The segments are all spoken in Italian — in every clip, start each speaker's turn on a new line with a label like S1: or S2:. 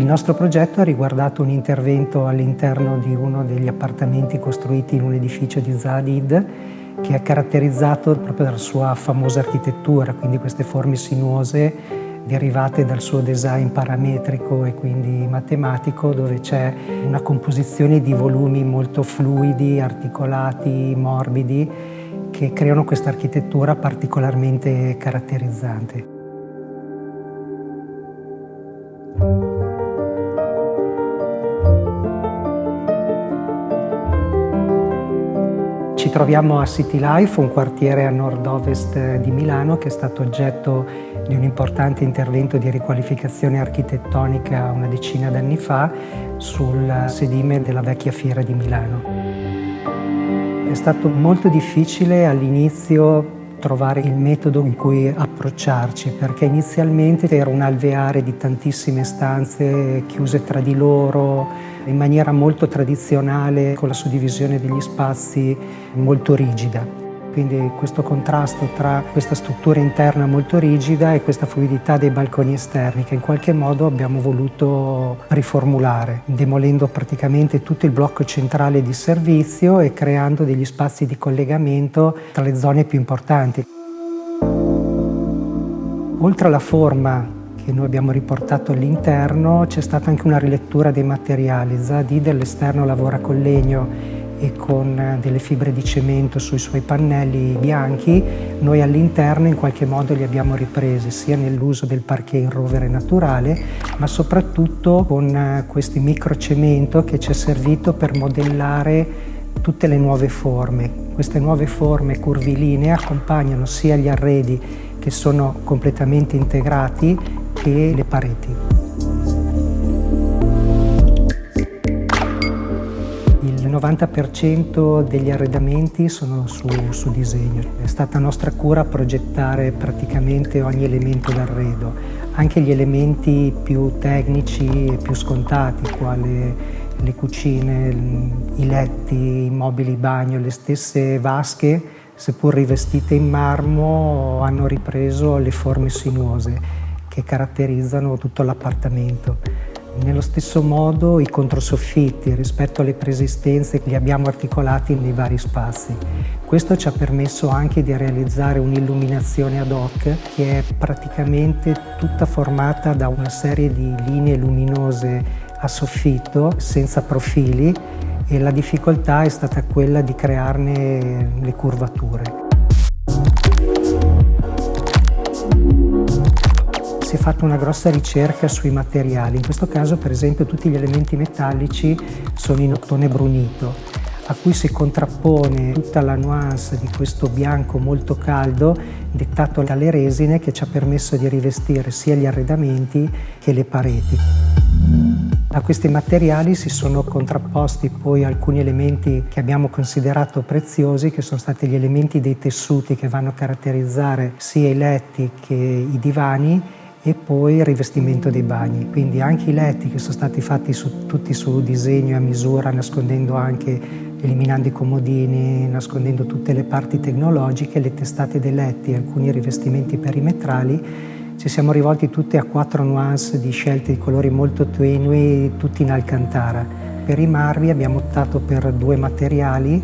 S1: Il nostro progetto ha riguardato un intervento all'interno di uno degli appartamenti costruiti in un edificio di Zaha Hadid, che è caratterizzato proprio dalla sua famosa architettura, quindi queste forme sinuose derivate dal suo design parametrico e quindi matematico, dove c'è una composizione di volumi molto fluidi, articolati, morbidi, che creano questa architettura particolarmente caratterizzante. Ci troviamo a City Life, un quartiere a nord-ovest di Milano che è stato oggetto di un importante intervento di riqualificazione architettonica una decina d'anni fa sul sedime della vecchia fiera di Milano. È stato molto difficile all'inizio trovare il metodo in cui approcciarci, perché inizialmente era un alveare di tantissime stanze chiuse tra di loro, in maniera molto tradizionale, con la suddivisione degli spazi molto rigida. Quindi questo contrasto tra questa struttura interna molto rigida e questa fluidità dei balconi esterni che in qualche modo abbiamo voluto riformulare, demolendo praticamente tutto il blocco centrale di servizio e creando degli spazi di collegamento tra le zone più importanti. Oltre alla forma che noi abbiamo riportato all'interno, c'è stata anche una rilettura dei materiali. Zaha Hadid all'esterno lavora con legno e con delle fibre di cemento sui suoi pannelli bianchi. Noi all'interno in qualche modo li abbiamo ripresi sia nell'uso del parquet in rovere naturale, ma soprattutto con questi microcemento che ci è servito per modellare tutte le nuove forme. Queste nuove forme curvilinee accompagnano sia gli arredi che sono completamente integrati che le pareti. Il 90% degli arredamenti sono su disegno. È stata nostra cura progettare praticamente ogni elemento d'arredo, anche gli elementi più tecnici e più scontati, quali le cucine, i letti, i mobili bagno, le stesse vasche, seppur rivestite in marmo, hanno ripreso le forme sinuose che caratterizzano tutto l'appartamento. Nello stesso modo i controsoffitti rispetto alle preesistenze li abbiamo articolati nei vari spazi. Questo ci ha permesso anche di realizzare un'illuminazione ad hoc che è praticamente tutta formata da una serie di linee luminose a soffitto senza profili, e la difficoltà è stata quella di crearne le curvature. Si è fatta una grossa ricerca sui materiali. In questo caso, per esempio, tutti gli elementi metallici sono in ottone brunito, a cui si contrappone tutta la nuance di questo bianco molto caldo dettato dalle resine, che ci ha permesso di rivestire sia gli arredamenti che le pareti. A questi materiali si sono contrapposti poi alcuni elementi che abbiamo considerato preziosi, che sono stati gli elementi dei tessuti che vanno a caratterizzare sia i letti che i divani, e poi il rivestimento dei bagni. Quindi anche i letti, che sono stati fatti tutti su disegno e a misura, nascondendo anche, eliminando i comodini, nascondendo tutte le parti tecnologiche, le testate dei letti e alcuni rivestimenti perimetrali. Ci siamo rivolti tutti a 4 nuance di scelte di colori molto tenui, tutti in alcantara. Per i marmi abbiamo optato per 2 materiali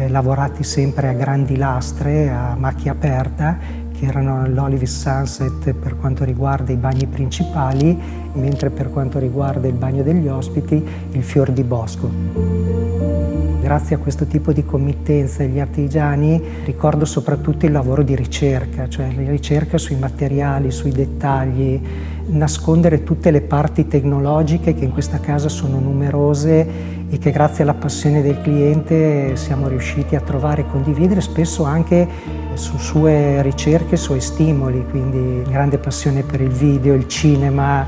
S1: lavorati sempre a grandi lastre, a macchia aperta, che erano l'Olive Sunset per quanto riguarda i bagni principali, mentre per quanto riguarda il bagno degli ospiti il Fior di Bosco. Grazie a questo tipo di committenza degli artigiani ricordo soprattutto il lavoro di ricerca, cioè la ricerca sui materiali, sui dettagli, nascondere tutte le parti tecnologiche che in questa casa sono numerose e che grazie alla passione del cliente siamo riusciti a trovare e condividere, spesso anche su sue ricerche, suoi stimoli, quindi grande passione per il video, il cinema,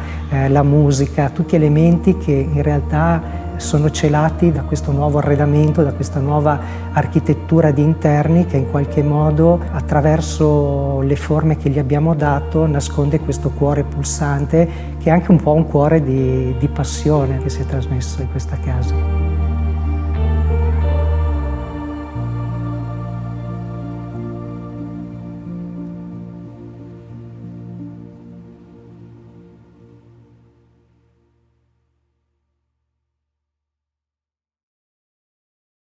S1: la musica, tutti elementi che in realtà sono celati da questo nuovo arredamento, da questa nuova architettura di interni che in qualche modo, attraverso le forme che gli abbiamo dato, nasconde questo cuore pulsante che è anche un po' un cuore di passione che si è trasmesso in questa casa.